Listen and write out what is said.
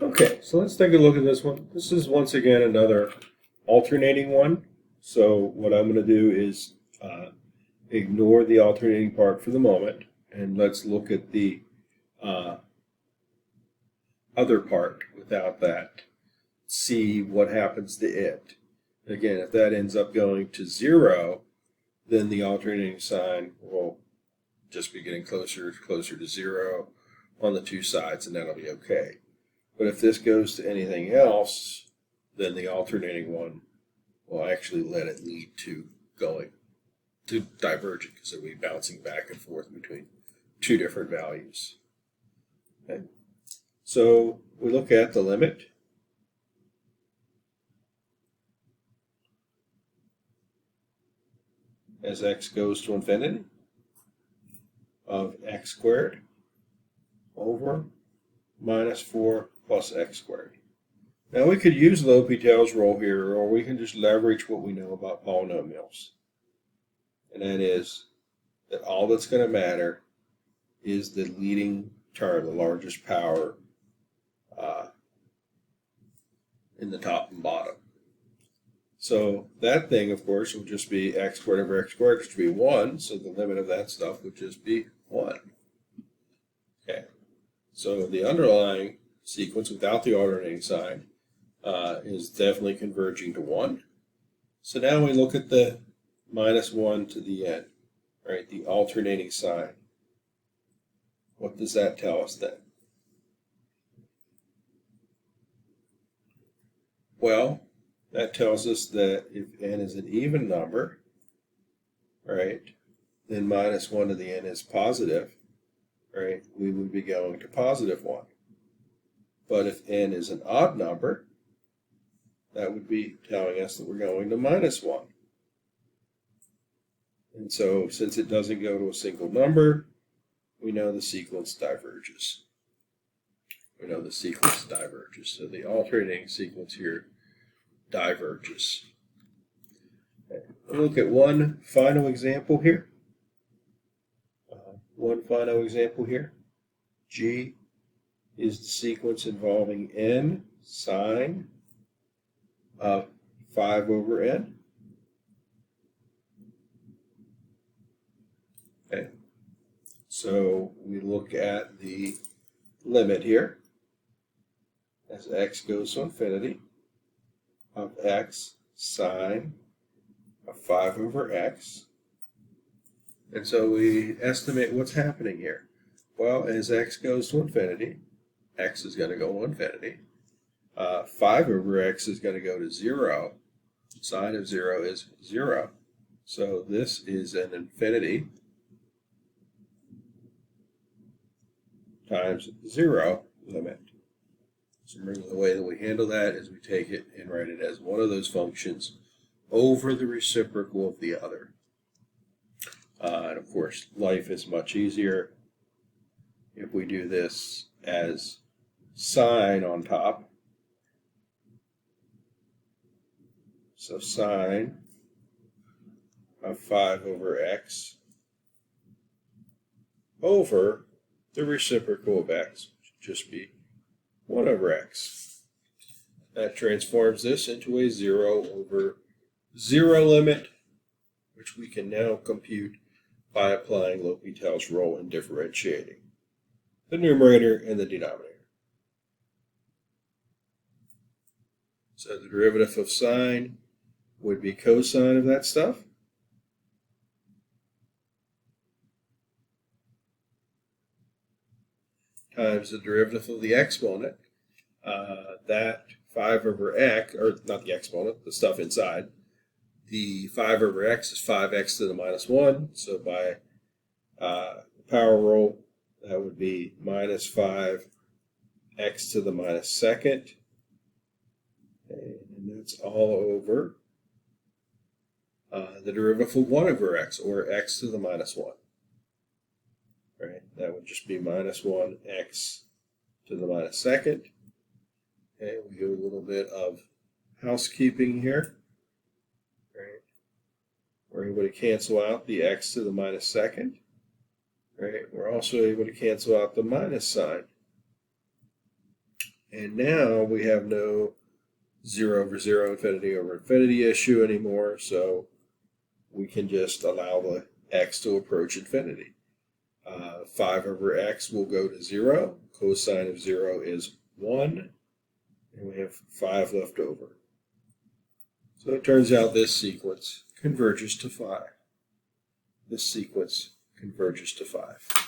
Okay, so let's take a look at this one. This is once again another alternating one. So what I'm going to do is ignore the alternating part for the moment, and let's look at the uh, other part without that. See what happens to it. Again, if that ends up going to 0, then the alternating sign will just be getting closer to 0 on the two sides, and that'll be okay. But if this goes to anything else, then the alternating one will actually let it lead to diverging, because it'll be bouncing back and forth between two different values. Okay. So we look at the limit. As x goes to infinity of x squared over minus 4 plus x squared. Now we could use L'Hopital's rule here, or we can just leverage what we know about polynomials. And that is that all that's going to matter is the leading term, the largest power in the top and bottom. So that thing, of course, will just be x squared over x squared, which would be 1. So the limit of that stuff would just be 1. Okay. So the underlying sequence without the alternating sign is definitely converging to 1. So now we look at the minus 1 to the n, right? The alternating sign. What does that tell us then? Well, that tells us that if n is an even number, right, then minus 1 to the n is positive, right? We would be going to positive 1. But if n is an odd number, that would be telling us that we're going to minus 1. And so since it doesn't go to a single number, we know the sequence diverges. So the alternating sequence here diverges. Okay. We'll look at one final example here. G is the sequence involving n sine of 5 over n. Okay. So we look at the limit here as x goes to infinity of x sine of 5 over x. And so we estimate what's happening here. Well, as x goes to infinity, x is going to go to infinity. 5 over x is going to go to 0. Sine of 0 is 0. So this is an infinity times 0 limit. So remember, the way that we handle that is we take it and write it as one of those functions over the reciprocal of the other. And of course, life is much easier if we do this as sine on top. So sine of 5 over x over the reciprocal of x, which would just be 1 over x. That transforms this into a 0 over 0 limit, which we can now compute by applying L'Hopital's rule in differentiating the numerator and the denominator. So the derivative of sine would be cosine of that stuff. Times the derivative of the exponent. That 5 over x, or not the exponent, the stuff inside. The 5 over x is 5x to the minus 1. So by the power rule, that would be minus 5x to the minus second. Okay, and that's all over the derivative of 1 over x, or x to the minus 1. Right? That would just be minus 1x to the minus second. Okay, we do a little bit of housekeeping here. Right? We're able to cancel out the x to the minus second. Right? We're also able to cancel out the minus sign. And now we have no 0 over 0 infinity over infinity issue anymore, so we can just allow the x to approach infinity. 5 over x will go to 0. Cosine of 0 is 1. And we have 5 left over. So it turns out this sequence converges to 5. This sequence converges to 5.